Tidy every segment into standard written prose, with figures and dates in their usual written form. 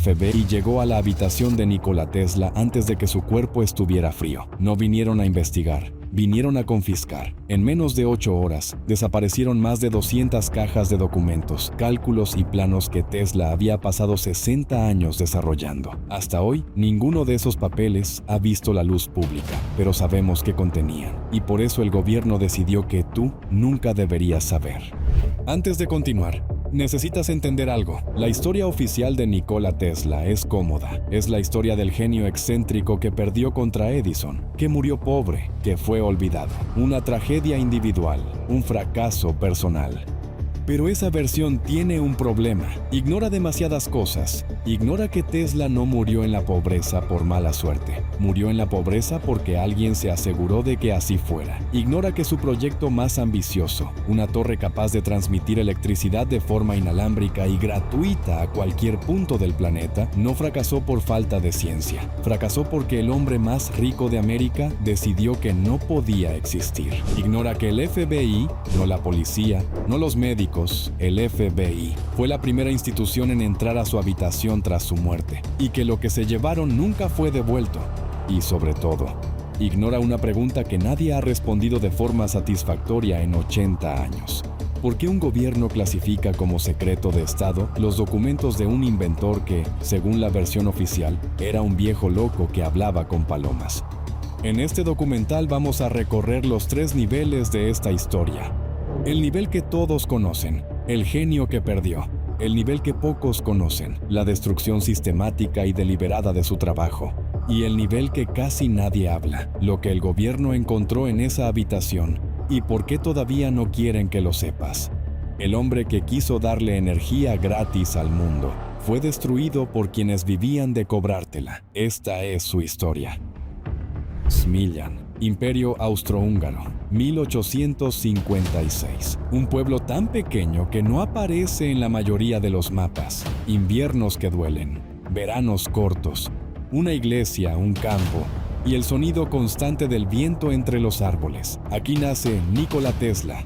FBI llegó a la habitación de Nikola Tesla antes de que su cuerpo estuviera frío. No vinieron a investigar, vinieron a confiscar. En menos de 8 horas, desaparecieron más de 200 cajas de documentos, cálculos y planos que Tesla había pasado 60 años desarrollando. Hasta hoy, ninguno de esos papeles ha visto la luz pública, pero sabemos qué contenían, y por eso el gobierno decidió que tú nunca deberías saber. Antes de continuar, necesitas entender algo. La historia oficial de Nikola Tesla es cómoda. Es la historia del genio excéntrico que perdió contra Edison, que murió pobre, que fue olvidado. Una tragedia individual, un fracaso personal. Pero esa versión tiene un problema. Ignora demasiadas cosas. Ignora que Tesla no murió en la pobreza por mala suerte. Murió en la pobreza porque alguien se aseguró de que así fuera. Ignora que su proyecto más ambicioso, una torre capaz de transmitir electricidad de forma inalámbrica y gratuita a cualquier punto del planeta, no fracasó por falta de ciencia. Fracasó porque el hombre más rico de América decidió que no podía existir. Ignora que el FBI, no la policía, no los médicos, el FBI fue la primera institución en entrar a su habitación tras su muerte, y que lo que se llevaron nunca fue devuelto. Y sobre todo, ignora una pregunta que nadie ha respondido de forma satisfactoria en 80 años. ¿Por qué un gobierno clasifica como secreto de Estado los documentos de un inventor que, según la versión oficial, era un viejo loco que hablaba con palomas? En este documental vamos a recorrer los 3 niveles de esta historia. El nivel que todos conocen, el genio que perdió. El nivel que pocos conocen, la destrucción sistemática y deliberada de su trabajo. Y el nivel que casi nadie habla, lo que el gobierno encontró en esa habitación y por qué todavía no quieren que lo sepas. El hombre que quiso darle energía gratis al mundo fue destruido por quienes vivían de cobrártela. Esta es su historia. Smiljan, Imperio Austrohúngaro, 1856. Un pueblo tan pequeño que no aparece en la mayoría de los mapas. Inviernos que duelen, veranos cortos, una iglesia, un campo y el sonido constante del viento entre los árboles. Aquí nace Nikola Tesla.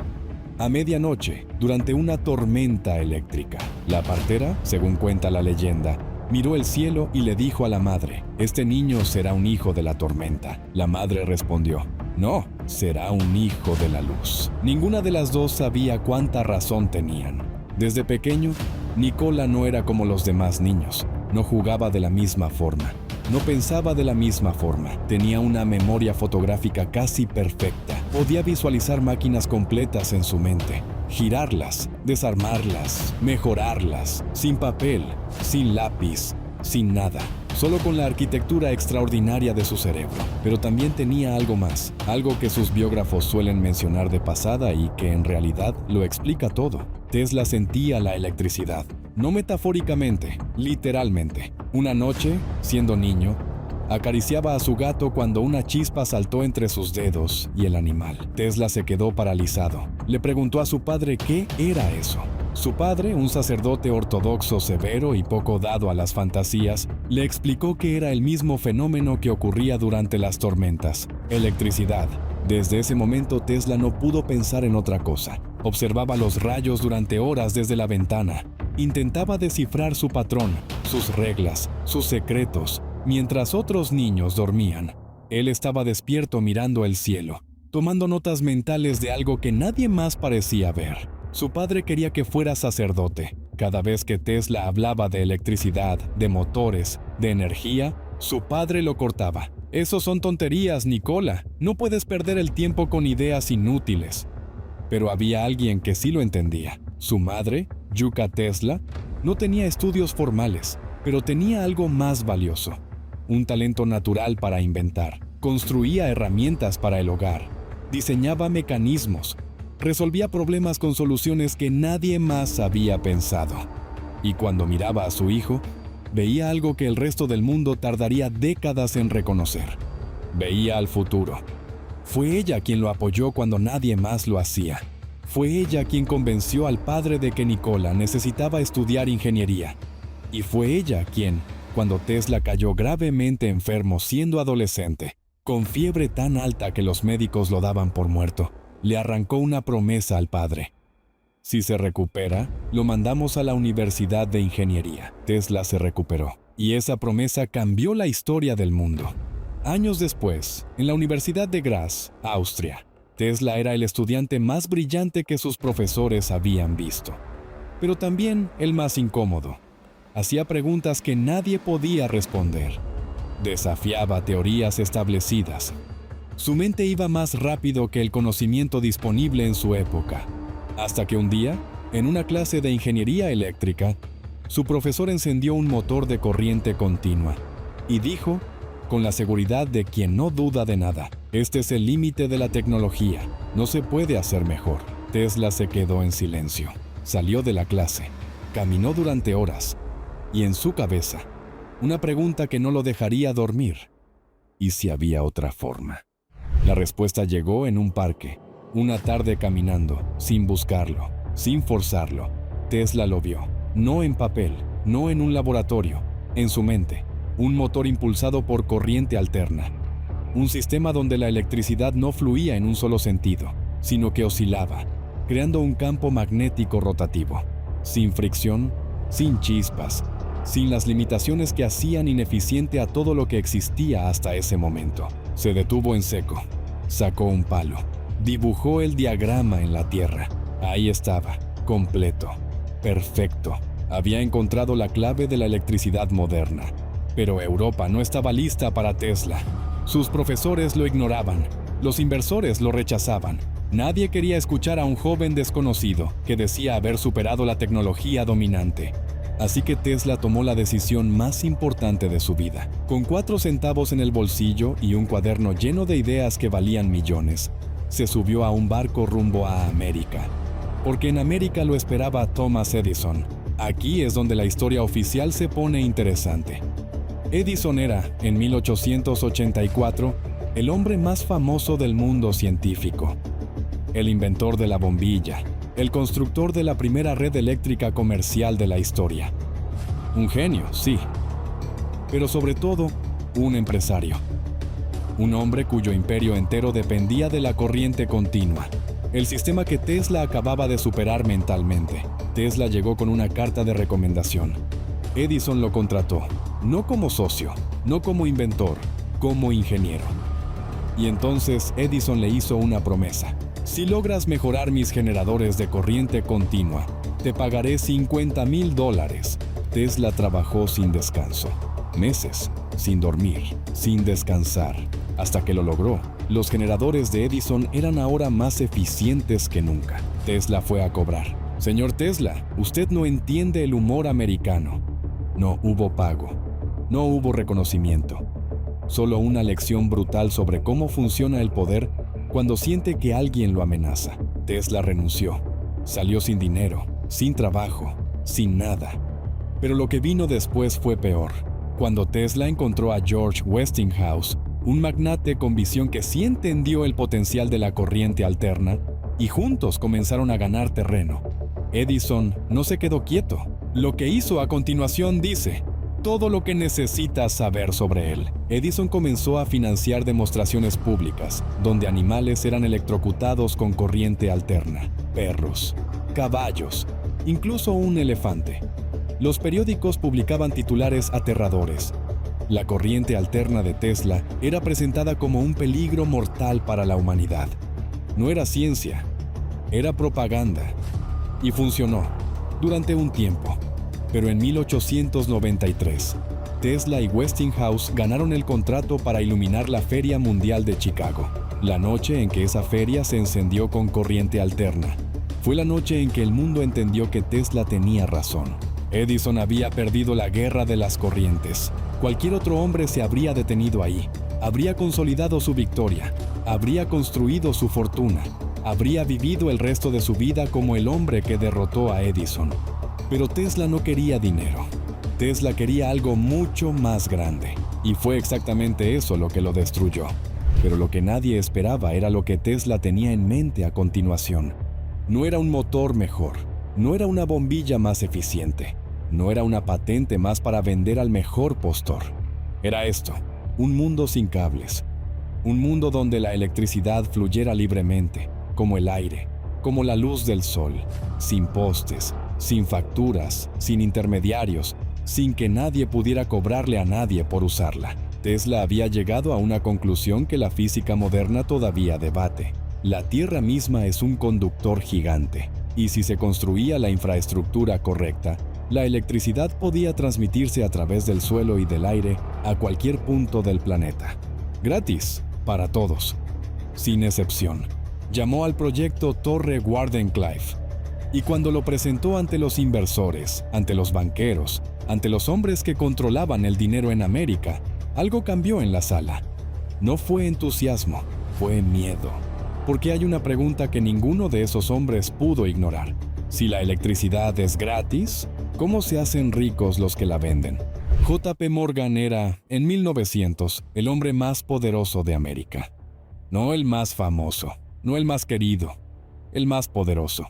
A medianoche, durante una tormenta eléctrica, la partera, según cuenta la leyenda, miró el cielo y le dijo a la madre: «Este niño será un hijo de la tormenta». La madre respondió: «No, será un hijo de la luz». Ninguna de las dos sabía cuánta razón tenían. Desde pequeño, Nikola no era como los demás niños. No jugaba de la misma forma. No pensaba de la misma forma. Tenía una memoria fotográfica casi perfecta. Podía visualizar máquinas completas en su mente. Girarlas, desarmarlas, mejorarlas, sin papel, sin lápiz, sin nada, solo con la arquitectura extraordinaria de su cerebro. Pero también tenía algo más, algo que sus biógrafos suelen mencionar de pasada y que en realidad lo explica todo. Tesla sentía la electricidad, no metafóricamente, literalmente. Una noche, siendo niño, acariciaba a su gato cuando una chispa saltó entre sus dedos y el animal. Tesla se quedó paralizado. Le preguntó a su padre qué era eso. Su padre, un sacerdote ortodoxo severo y poco dado a las fantasías, le explicó que era el mismo fenómeno que ocurría durante las tormentas: electricidad. Desde ese momento Tesla no pudo pensar en otra cosa. Observaba los rayos durante horas desde la ventana. Intentaba descifrar su patrón, sus reglas, sus secretos. Mientras otros niños dormían, él estaba despierto mirando el cielo, tomando notas mentales de algo que nadie más parecía ver. Su padre quería que fuera sacerdote. Cada vez que Tesla hablaba de electricidad, de motores, de energía, su padre lo cortaba. «Esos son tonterías, Nikola. No puedes perder el tiempo con ideas inútiles». Pero había alguien que sí lo entendía. Su madre, Yuka Tesla, no tenía estudios formales, pero tenía algo más valioso: un talento natural para inventar. Construía herramientas para el hogar, diseñaba mecanismos, resolvía problemas con soluciones que nadie más había pensado. Y cuando miraba a su hijo, veía algo que el resto del mundo tardaría décadas en reconocer. Veía al futuro. Fue ella quien lo apoyó cuando nadie más lo hacía. Fue ella quien convenció al padre de que Nikola necesitaba estudiar ingeniería. Y fue ella quien, cuando Tesla cayó gravemente enfermo siendo adolescente, con fiebre tan alta que los médicos lo daban por muerto, le arrancó una promesa al padre: si se recupera, lo mandamos a la Universidad de Ingeniería. Tesla se recuperó. Y esa promesa cambió la historia del mundo. Años después, en la Universidad de Graz, Austria, Tesla era el estudiante más brillante que sus profesores habían visto, pero también el más incómodo. Hacía preguntas que nadie podía responder. Desafiaba teorías establecidas. Su mente iba más rápido que el conocimiento disponible en su época, hasta que un día, en una clase de ingeniería eléctrica, su profesor encendió un motor de corriente continua y dijo, con la seguridad de quien no duda de nada: este es el límite de la tecnología, no se puede hacer mejor. Tesla se quedó en silencio, salió de la clase, caminó durante horas, y en su cabeza, una pregunta que no lo dejaría dormir: ¿y si había otra forma? La respuesta llegó en un parque, una tarde caminando, sin buscarlo, sin forzarlo. Tesla lo vio, no en papel, no en un laboratorio, en su mente. Un motor impulsado por corriente alterna. Un sistema donde la electricidad no fluía en un solo sentido, sino que oscilaba, creando un campo magnético rotativo. Sin fricción, sin chispas, sin las limitaciones que hacían ineficiente a todo lo que existía hasta ese momento. Se detuvo en seco, sacó un palo, dibujó el diagrama en la tierra. Ahí estaba, completo, perfecto. Había encontrado la clave de la electricidad moderna. Pero Europa no estaba lista para Tesla. Sus profesores lo ignoraban, los inversores lo rechazaban. Nadie quería escuchar a un joven desconocido que decía haber superado la tecnología dominante. Así que Tesla tomó la decisión más importante de su vida. Con 4 centavos en el bolsillo y un cuaderno lleno de ideas que valían millones, se subió a un barco rumbo a América. Porque en América lo esperaba Thomas Edison. Aquí es donde la historia oficial se pone interesante. Edison era, en 1884, el hombre más famoso del mundo científico. El inventor de la bombilla, el constructor de la primera red eléctrica comercial de la historia. Un genio, sí, pero sobre todo, un empresario. Un hombre cuyo imperio entero dependía de la corriente continua, el sistema que Tesla acababa de superar mentalmente. Tesla llegó con una carta de recomendación. Edison lo contrató, no como socio, no como inventor, como ingeniero. Y entonces Edison le hizo una promesa: si logras mejorar mis generadores de corriente continua, te pagaré $50,000. Tesla trabajó sin descanso, meses, sin dormir, sin descansar, hasta que lo logró. Los generadores de Edison eran ahora más eficientes que nunca. Tesla fue a cobrar. Señor Tesla, usted no entiende el humor americano. No hubo pago, no hubo reconocimiento, solo una lección brutal sobre cómo funciona el poder cuando siente que alguien lo amenaza. Tesla renunció, salió sin dinero, sin trabajo, sin nada. Pero lo que vino después fue peor. Cuando Tesla encontró a George Westinghouse, un magnate con visión que sí entendió el potencial de la corriente alterna, y juntos comenzaron a ganar terreno, Edison no se quedó quieto. Lo que hizo a continuación dice todo lo que necesitas saber sobre él. Edison comenzó a financiar demostraciones públicas, donde animales eran electrocutados con corriente alterna, perros, caballos, incluso un elefante. Los periódicos publicaban titulares aterradores. La corriente alterna de Tesla era presentada como un peligro mortal para la humanidad. No era ciencia, era propaganda. Y funcionó durante un tiempo. Pero en 1893, Tesla y Westinghouse ganaron el contrato para iluminar la Feria Mundial de Chicago. La noche en que esa feria se encendió con corriente alterna fue la noche en que el mundo entendió que Tesla tenía razón. Edison había perdido la guerra de las corrientes. Cualquier otro hombre se habría detenido ahí, habría consolidado su victoria, habría construido su fortuna, habría vivido el resto de su vida como el hombre que derrotó a Edison. Pero Tesla no quería dinero. Tesla quería algo mucho más grande. Y fue exactamente eso lo que lo destruyó. Pero lo que nadie esperaba era lo que Tesla tenía en mente a continuación. No era un motor mejor. No era una bombilla más eficiente. No era una patente más para vender al mejor postor. Era esto: un mundo sin cables. Un mundo donde la electricidad fluyera libremente, como el aire, como la luz del sol, sin postes, sin facturas, sin intermediarios, sin que nadie pudiera cobrarle a nadie por usarla. Tesla había llegado a una conclusión que la física moderna todavía debate. La Tierra misma es un conductor gigante, y si se construía la infraestructura correcta, la electricidad podía transmitirse a través del suelo y del aire a cualquier punto del planeta. Gratis, para todos, sin excepción. Llamó al proyecto Torre Wardenclyffe, y cuando lo presentó ante los inversores, ante los banqueros, ante los hombres que controlaban el dinero en América, algo cambió en la sala. No fue entusiasmo, fue miedo. Porque hay una pregunta que ninguno de esos hombres pudo ignorar. Si la electricidad es gratis, ¿cómo se hacen ricos los que la venden? JP Morgan era, en 1900, el hombre más poderoso de América. No el más famoso, no el más querido, el más poderoso.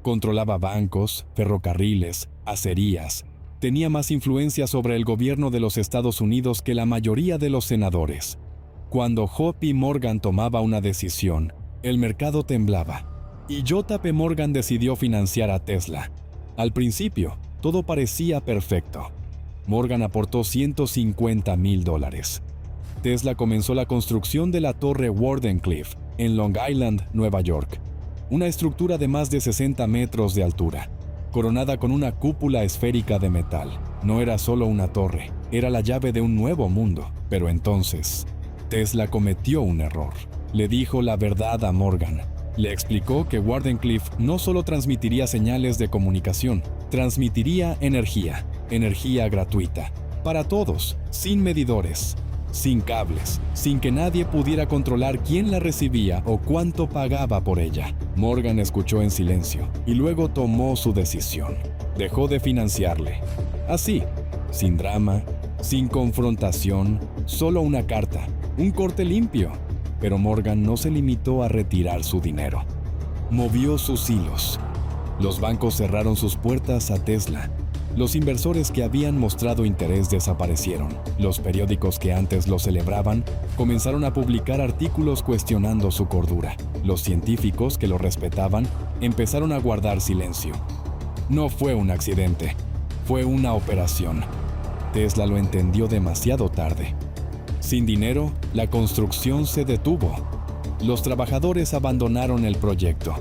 Controlaba bancos, ferrocarriles, acerías. Tenía más influencia sobre el gobierno de los Estados Unidos que la mayoría de los senadores. Cuando JP Morgan tomaba una decisión, el mercado temblaba. Y JP Morgan decidió financiar a Tesla. Al principio, todo parecía perfecto. Morgan aportó $150,000. Tesla comenzó la construcción de la Torre Wardenclyffe en Long Island, Nueva York. Una estructura de más de 60 metros de altura, coronada con una cúpula esférica de metal. No era solo una torre, era la llave de un nuevo mundo. Pero entonces, Tesla cometió un error. Le dijo la verdad a Morgan. Le explicó que Wardenclyffe no solo transmitiría señales de comunicación, transmitiría energía gratuita, para todos, sin medidores, sin cables, sin que nadie pudiera controlar quién la recibía o cuánto pagaba por ella. Morgan escuchó en silencio y luego tomó su decisión. Dejó de financiarle. Así, sin drama, sin confrontación, solo una carta, un corte limpio. Pero Morgan no se limitó a retirar su dinero. Movió sus hilos. Los bancos cerraron sus puertas a Tesla. Los inversores que habían mostrado interés desaparecieron. Los periódicos que antes lo celebraban comenzaron a publicar artículos cuestionando su cordura. Los científicos que lo respetaban empezaron a guardar silencio. No fue un accidente, fue una operación. Tesla lo entendió demasiado tarde. Sin dinero, la construcción se detuvo. Los trabajadores abandonaron el proyecto.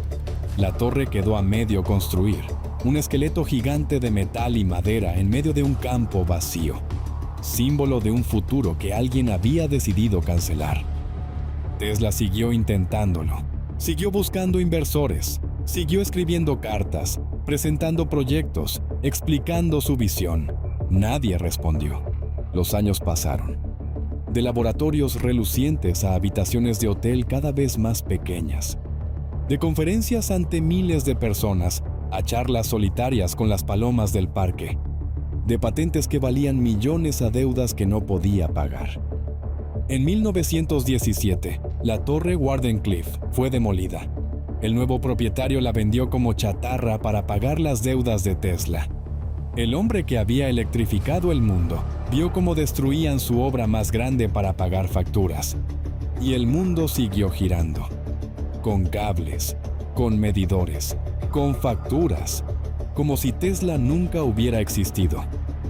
La torre quedó a medio construir, un esqueleto gigante de metal y madera en medio de un campo vacío, símbolo de un futuro que alguien había decidido cancelar. Tesla siguió intentándolo, siguió buscando inversores, siguió escribiendo cartas, presentando proyectos, explicando su visión. Nadie respondió. Los años pasaron. De laboratorios relucientes a habitaciones de hotel cada vez más pequeñas. De conferencias ante miles de personas a charlas solitarias con las palomas del parque. De patentes que valían millones a deudas que no podía pagar. En 1917, la Torre Wardenclyffe fue demolida. El nuevo propietario la vendió como chatarra para pagar las deudas de Tesla. El hombre que había electrificado el mundo vio cómo destruían su obra más grande para pagar facturas. Y el mundo siguió girando. Con cables, con medidores, con facturas, como si Tesla nunca hubiera existido.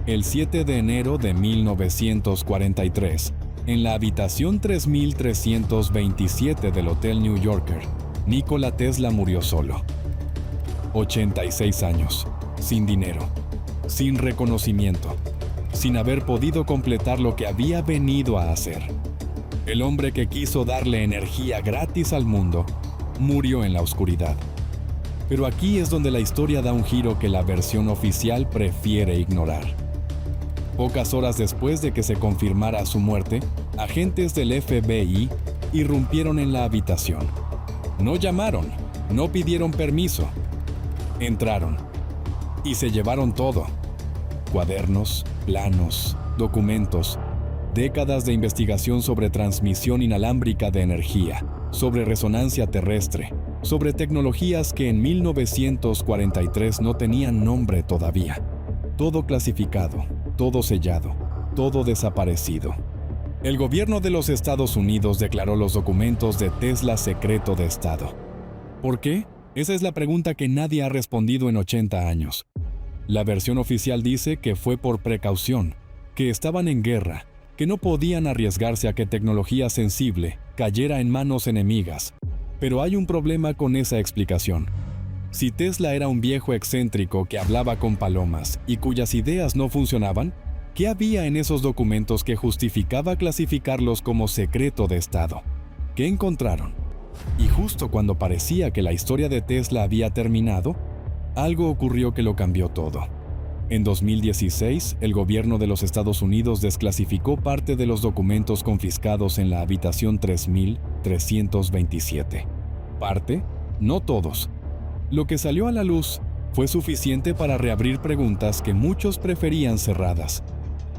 El 7 de enero de 1943, en la habitación 3327 del Hotel New Yorker, Nikola Tesla murió solo. 86 años, sin dinero, sin reconocimiento, sin haber podido completar lo que había venido a hacer. El hombre que quiso darle energía gratis al mundo, murió en la oscuridad. Pero aquí es donde la historia da un giro que la versión oficial prefiere ignorar. Pocas horas después de que se confirmara su muerte, agentes del FBI irrumpieron en la habitación. No llamaron, no pidieron permiso. Entraron y se llevaron todo. Cuadernos, planos, documentos, décadas de investigación sobre transmisión inalámbrica de energía, sobre resonancia terrestre, sobre tecnologías que en 1943 no tenían nombre todavía. Todo clasificado, todo sellado, todo desaparecido. El gobierno de los Estados Unidos declaró los documentos de Tesla secreto de Estado. ¿Por qué? Esa es la pregunta que nadie ha respondido en 80 años. La versión oficial dice que fue por precaución, que estaban en guerra, que no podían arriesgarse a que tecnología sensible cayera en manos enemigas. Pero hay un problema con esa explicación. Si Tesla era un viejo excéntrico que hablaba con palomas y cuyas ideas no funcionaban, ¿qué había en esos documentos que justificaba clasificarlos como secreto de Estado? ¿Qué encontraron? Y justo cuando parecía que la historia de Tesla había terminado, algo ocurrió que lo cambió todo. En 2016, el gobierno de los Estados Unidos desclasificó parte de los documentos confiscados en la habitación 3327. Parte, no todos. Lo que salió a la luz fue suficiente para reabrir preguntas que muchos preferían cerradas.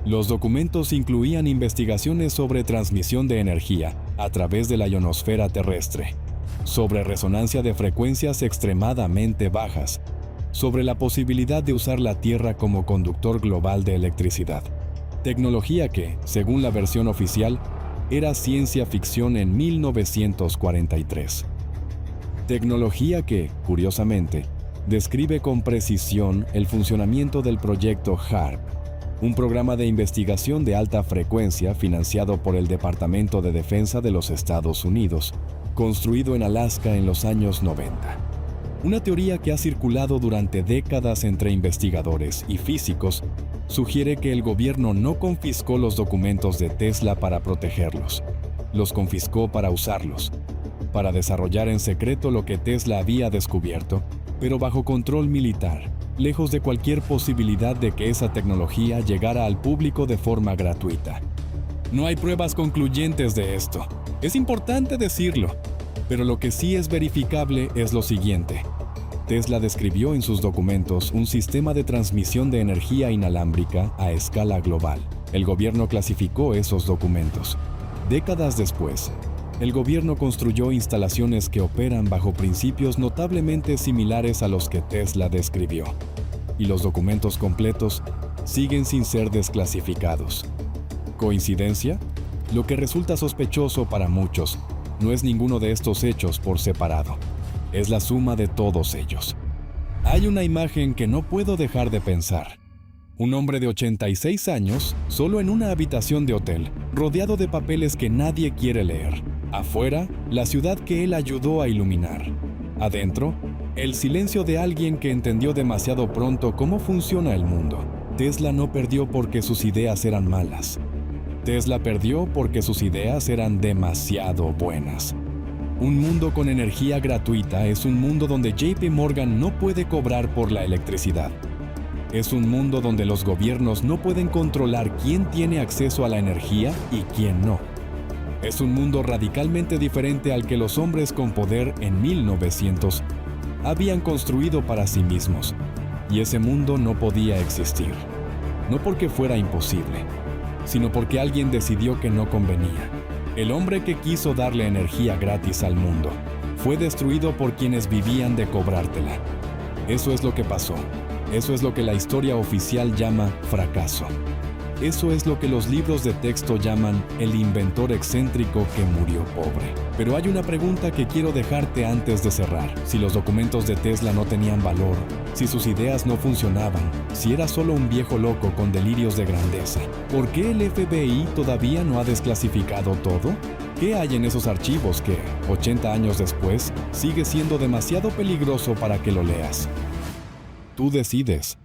Los documentos incluían investigaciones sobre transmisión de energía a través de la ionosfera terrestre, sobre resonancia de frecuencias extremadamente bajas, sobre la posibilidad de usar la Tierra como conductor global de electricidad. Tecnología que, según la versión oficial, era ciencia ficción en 1943. Tecnología que, curiosamente, describe con precisión el funcionamiento del proyecto HAARP, un programa de investigación de alta frecuencia financiado por el Departamento de Defensa de los Estados Unidos, construido en Alaska en los años 90. Una teoría que ha circulado durante décadas entre investigadores y físicos sugiere que el gobierno no confiscó los documentos de Tesla para protegerlos. Los confiscó para usarlos, para desarrollar en secreto lo que Tesla había descubierto, pero bajo control militar, lejos de cualquier posibilidad de que esa tecnología llegara al público de forma gratuita. No hay pruebas concluyentes de esto. Es importante decirlo, pero lo que sí es verificable es lo siguiente. Tesla describió en sus documentos un sistema de transmisión de energía inalámbrica a escala global. El gobierno clasificó esos documentos. Décadas después, el gobierno construyó instalaciones que operan bajo principios notablemente similares a los que Tesla describió. Y los documentos completos siguen sin ser desclasificados. ¿Coincidencia? Lo que resulta sospechoso para muchos no es ninguno de estos hechos por separado. Es la suma de todos ellos. Hay una imagen que no puedo dejar de pensar. Un hombre de 86 años, solo en una habitación de hotel, rodeado de papeles que nadie quiere leer. Afuera, la ciudad que él ayudó a iluminar. Adentro, el silencio de alguien que entendió demasiado pronto cómo funciona el mundo. Tesla no perdió porque sus ideas eran malas. Tesla perdió porque sus ideas eran demasiado buenas. Un mundo con energía gratuita es un mundo donde JP Morgan no puede cobrar por la electricidad. Es un mundo donde los gobiernos no pueden controlar quién tiene acceso a la energía y quién no. Es un mundo radicalmente diferente al que los hombres con poder en 1900 habían construido para sí mismos, y ese mundo no podía existir. No porque fuera imposible, sino porque alguien decidió que no convenía. El hombre que quiso darle energía gratis al mundo fue destruido por quienes vivían de cobrártela. Eso es lo que pasó. Eso es lo que la historia oficial llama fracaso. Eso es lo que los libros de texto llaman el inventor excéntrico que murió pobre. Pero hay una pregunta que quiero dejarte antes de cerrar. Si los documentos de Tesla no tenían valor, si sus ideas no funcionaban, si era solo un viejo loco con delirios de grandeza, ¿por qué el FBI todavía no ha desclasificado todo? ¿Qué hay en esos archivos que, 80 años después, sigue siendo demasiado peligroso para que lo leas? Tú decides.